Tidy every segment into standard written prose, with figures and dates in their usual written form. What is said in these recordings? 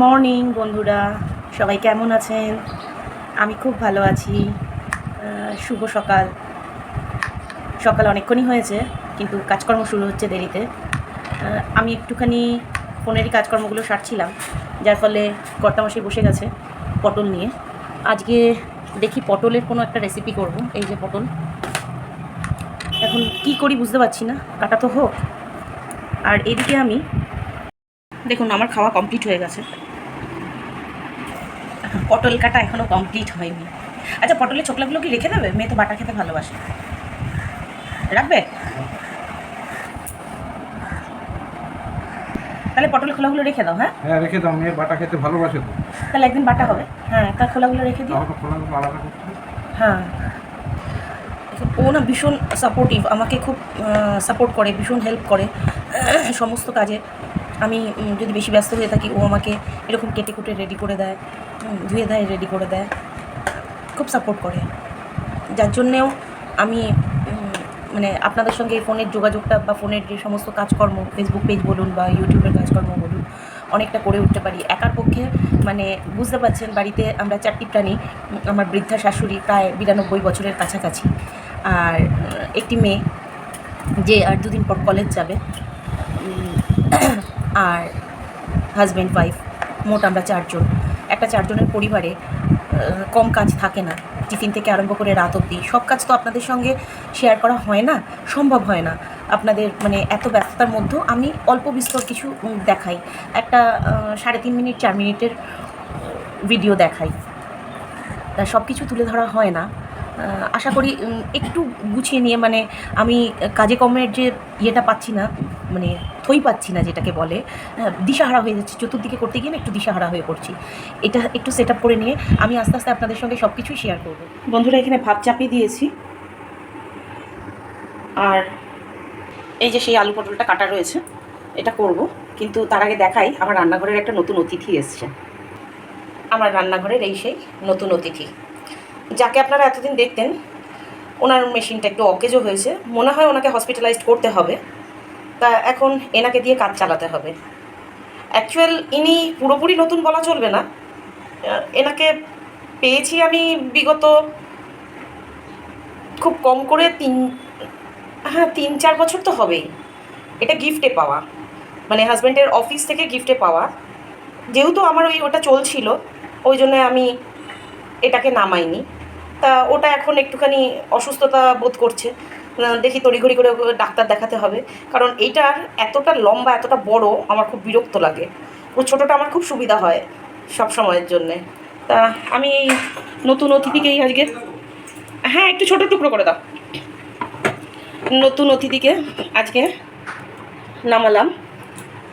Morning বন্ধুরা, সবাই কেমন আছেন? আমি খুব ভালো আছি। শুভ সকাল। সকাল অনেকক্ষণই হয়েছে, কিন্তু কাজকর্ম শুরু হচ্ছে দেরিতে। আমি একটুখানি ফোনেরই কাজকর্মগুলো সারছিলাম, যার ফলে কর্তামশাই বসে গেছে পটল নিয়ে। আজকে দেখি পটলের কোনো একটা রেসিপি করব। এই যে পটল, এখন কি করি বুঝতে পারছি না, কাটা তো হোক। আর এদিকে আমি দেখুন, আমার খাওয়া কমপ্লিট হয়ে গেছে, পটল কাটা এখনও কমপ্লিট হয়নি। আচ্ছা, পটলের ছোকলাগুলো কি রেখে দেবে? মেয়ে তো বাটা খেতে ভালোবাসে। রাখবে? তাহলে পটলের খোলাগুলো রেখে দাও। হ্যাঁ হ্যাঁ, রেখে দাও। মেয়ে বাটা খেতে ভালোবাসে তো। তাহলে একদিন বাটা হবে। হ্যাঁ, তার খোলাগুলো রেখে দিও। তাহলে খোলাগুলো আলাদা করতে হবে। হ্যাঁ, ও না ভীষণ সাপোর্টিভ, আমাকে খুব সাপোর্ট করে, ভীষণ হেল্প করে সমস্ত কাজে। আমি যদি বেশি ব্যস্ত হয়ে থাকি, ও আমাকে এরকম কেটে কুটে রেডি করে দেয়, ধুয়ে দেয়, রেডি করে দেয়, খুব সাপোর্ট করে। যার জন্যেও আমি মানে আপনাদের সঙ্গে ফোনের যোগাযোগটা বা ফোনের যে সমস্ত কাজকর্ম, ফেসবুক পেজ বলুন বা ইউটিউবের কাজকর্ম বলুন, অনেকটা করে উঠতে পারি একার পক্ষে। মানে বুঝতে পারছেন, বাড়িতে আমরা 4টি প্রাণী। আমার বৃদ্ধা শাশুড়ি, প্রায় 92 বছরের কাছাকাছি, আর একটি মেয়ে যে আর 2 দিন পর কলেজ যাবে, আর হাজব্যান্ড ওয়াইফ, মোট আমরা 4 জন। একটা 4 জনের পরিবারে কম কাজ থাকে না। টিফিন থেকে আরম্ভ করে রাত অবধি সব কাজ তো আপনাদের সঙ্গে শেয়ার করা হয় না, সম্ভব হয় না। আপনাদের মানে এত ব্যস্ততার মধ্যেও আমি অল্প বিস্তর কিছু দেখাই। একটা 3.5 মিনিট 4 মিনিটের ভিডিও দেখাই, তা সব কিছু তুলে ধরা হয় না। আশা করি একটু গুছিয়ে নিয়ে, মানে আমি কাজে কর্মের যে ইয়েটা পাচ্ছি না, মানে থই পাচ্ছি না যেটাকে বলে, দিশাহারা হয়ে যাচ্ছি। চতুর্দিকে করতে গিয়ে না একটু দিশাহারা হয়ে পড়ছি। এটা একটু সেট আপ করে নিয়ে আমি আস্তে আস্তে আপনাদের সঙ্গে সব কিছুই শেয়ার করবো। বন্ধুরা, এখানে ভাত চাপিয়ে দিয়েছি, আর এই যে সেই আলু পটলটা কাটা রয়েছে, এটা করব। কিন্তু তার আগে দেখাই, আমার রান্নাঘরের একটা নতুন অতিথি এসছে। আমার রান্নাঘরের এই সেই নতুন অতিথি, যাকে আপনারা এতদিন দেখতেন। ওনার মেশিনটা একটু অকেজো হয়েছে, মনে হয় ওনাকে হসপিটালাইজড করতে হবে। তা এখন এনাকে দিয়ে কাজ চালাতে হবে। অ্যাকচুয়াল ইনি পুরোপুরি নতুন বলা চলবে না। এনাকে পেয়েছি আমি বিগত খুব কম করে 3-4 বছর তো হবেই। এটা গিফটে পাওয়া, মানে হাজব্যান্ডের অফিস থেকে গিফটে পাওয়া। যেহেতু আমার ওটা চলছিল, ওই জন্য আমি এটাকে নামাইনি। তা ওটা এখন একটুখানি অসুস্থতা বোধ করছে, দেখি তড়িঘড়ি করে ডাক্তার দেখাতে হবে। কারণ এইটার এতটা লম্বা, এতটা বড়, আমার খুব বিরক্ত লাগে। ও ছোটোটা আমার খুব সুবিধা হয় সব সময়ের জন্যে। তা আমি এই নতুন অতিথিকেই আজকে, হ্যাঁ একটু ছোটো টুকরো করে দাও, নতুন অতিথিকে আজকে নামালাম।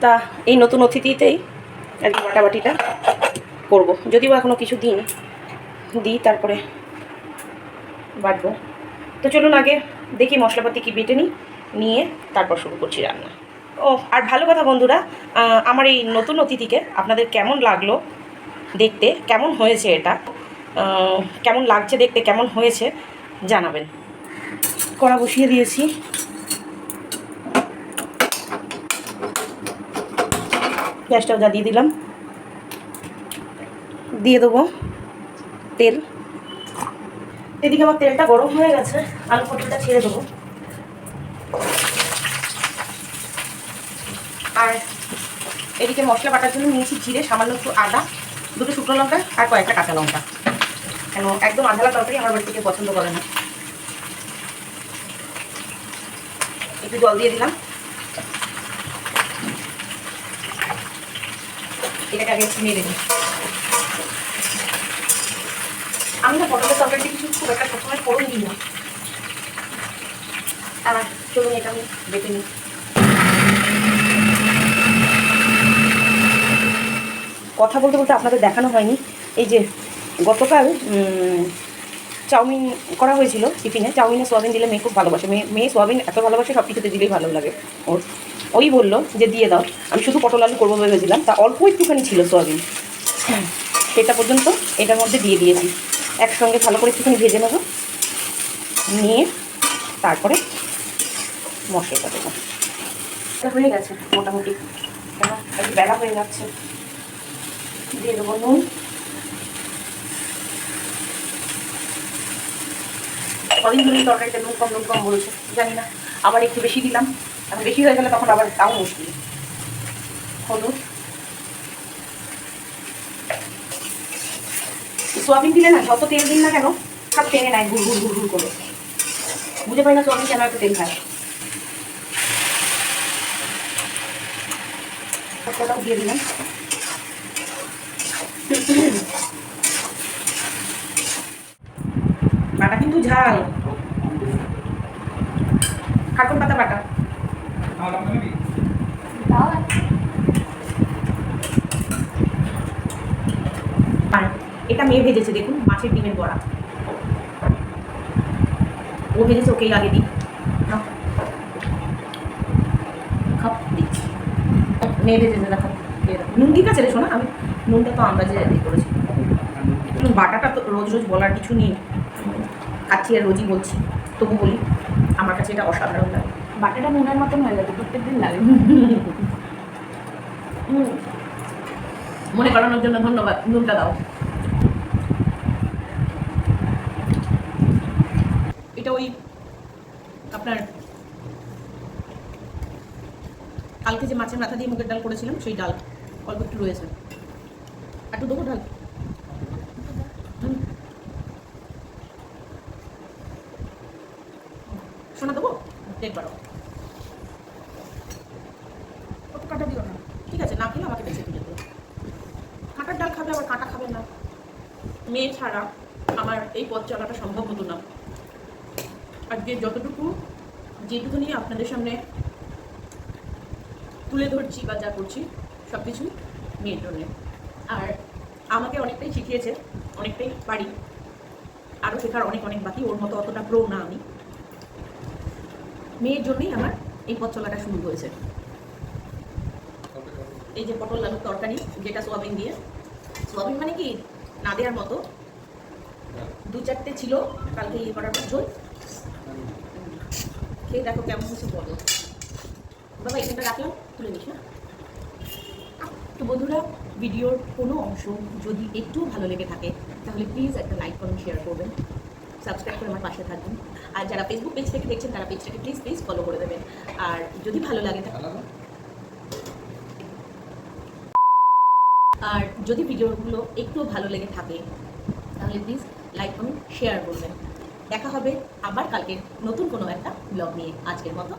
তা এই নতুন অতিথিতেই আজকে বাটাবাটিটা করবো, যদিও এখনও কিছু দিই তারপরে বাটবো। তো চলুন আগে দেখি মশলাপাতি কি বেটে নিয়ে তারপর শুরু করছি রান্না। ও আর ভালো কথা বন্ধুরা, আমার এই নতুন অতিথিকে আপনাদের কেমন লাগলো দেখতে, কেমন হয়েছে এটা, কেমন লাগছে দেখতে, কেমন হয়েছে জানাবেন। কড়া বসিয়ে দিয়েছি, গ্যাসটাও জ্বালিয়ে দিলাম, দিয়ে দেবো তেল। এদিকে আমার তেলটা গরম হয়ে গেছে, আলু পটলটা ছেড়ে দেবো। আর এদিকে মশলা বাটার জন্য নিয়েছি জিরে, সামান্য একটু আদা, 2টো শুকনো লঙ্কা আর কয়েকটা কাঁচা লঙ্কা। কেন একদম আধালা তরকারি আমার বাড়ি থেকে পছন্দ করে না। একটু জল দিয়ে দিলাম, এটাকে আগে একটু নেড়ে দিই। আমি না পটলের তরকারিতে কিছু খুব একটা সবসময় ফোড়ন দিই না। চলুন এটা আমি বেটে নিই। কথা বলতে বলতে আপনাদের দেখানো হয়নি, এই যে গতকাল চাউমিন করা হয়েছিল টিফিনে। চাউমিনে সোয়াবিন দিলে মেয়ে খুব ভালোবাসে। মেয়ে সোয়াবিন এত ভালোবাসে, সব কিছুতে দিলেই ভালো লাগে ওর। ওই বললো যে দিয়ে দাও, আমি শুধু পটল আলু করবো ভেবেছিলাম, তা অল্প একটুখানি ছিল সোয়াবিন, সেটা পর্যন্ত এটার মধ্যে দিয়ে দিয়েছি। একসঙ্গে ভালো করে একটুখানি ভেজে নেব, নিয়ে তারপরে মশলাটা দেবো। এটা হয়ে গেছে মোটামুটি, একটু বেলা হয়ে যাচ্ছে। দিয়ে দেবো নুন। কদিন ধরে তরকারিতে নুন কম বলছে, জানি না, আবার একটু বেশি দিলাম। এখন বেশি হয়ে গেলে তখন আবার তাও মুশকিল। হলুদ, সোয়াবিন দিলে না যত তেল দিন না কেন সব টেনে নেয় গুড় গুড় গুড় গুড় করে। বুঝে পাই না সোয়াবিন কেন এত তেল খায়। সবটাও দিয়ে দিলাম। বাটা কিন্তু ঝাল, খাটুন পাতা বাটা। আর এটা মেয়ে ভেজেছে, দেখুন মাছের ডিমের বড়া। ও ভেজেছে, ওকেই আগে দিই। নাও, খাও, দিচ্ছি। মেয়ে ভেজেছে, দেখো। নুন ঠিক আছে রে শোনা, আমি নুনটা তো আন্দাজে করেছি। বাটাটা তো রোজ রোজ বলার কিছু নেই, খাচ্ছি আর রোজই বলছি, তবু বলি আমার কাছে এটা অসাধারণ লাগে। বাটাটা নুনের মতন হয়ে যাবে, প্রত্যেকদিন লাগে। মনে করানোর জন্য ধন্যবাদ, নুনটা দাও। এটা ওই আপনার কালকে যে মাছের মাথা দিয়ে মুগের ডাল করেছিলাম সেই ডাল, অল্প একটু রয়েছে। একটু দেবো ডাল? শোনা দেবো দেখবারও, কত কাটা দিও না, ঠিক আছে? না খেলে আমাকে বেঁচে তুলে দেবো। কাঁটার ডাল খাবে আবার কাঁটা খাবে না, মেয়ে ছাড়া আমার এই পথ চলাটা সম্ভব হতো না। আজকে যেটুকু নিয়ে আপনাদের সামনে তুলে ধরছি বা যা করছি সব কিছু মেয়ের জন্যে। আর আমাকে অনেকটাই শিখিয়েছে, অনেকটাই পারি, আরও শেখার অনেক অনেক বাকি। ওর মতো অতটা প্রো না আমি। মেয়ের জন্যই আমার এই পথ চলাটা শুরু হয়েছে। এই যে পটল আলুর তরকারি, যেটা সোয়াবিন দিয়ে, সোয়াবিন মানে কি না দেওয়ার মতো, 2-4টে ছিল কালকে ইয়ে করার পর ঝোল। খেয়ে দেখো কেমন হচ্ছে বলো। বাবা এখানটা রাখলাম, তুলে নিস না। তো বন্ধুরা, ভিডিওর কোনো অংশ যদি একটু ভালো লেগে থাকে তাহলে প্লিজ একটা লাইক কমেন্ট শেয়ার করবেন, সাবস্ক্রাইব করে আমার পাশে থাকবেন। আর যারা ফেসবুক পেজ থেকে দেখছেন তারা পেজটাকে প্লিজ ফলো করে দেবেন। আর যদি ভালো লাগে আর যদি ভিডিওগুলো একটু ভালো লেগে থাকে তাহলে প্লিজ লাইক কমেন্ট শেয়ার করবেন। দেখা হবে আবার কালকে নতুন কোনো একটা ব্লগ নিয়ে। আজকের মতো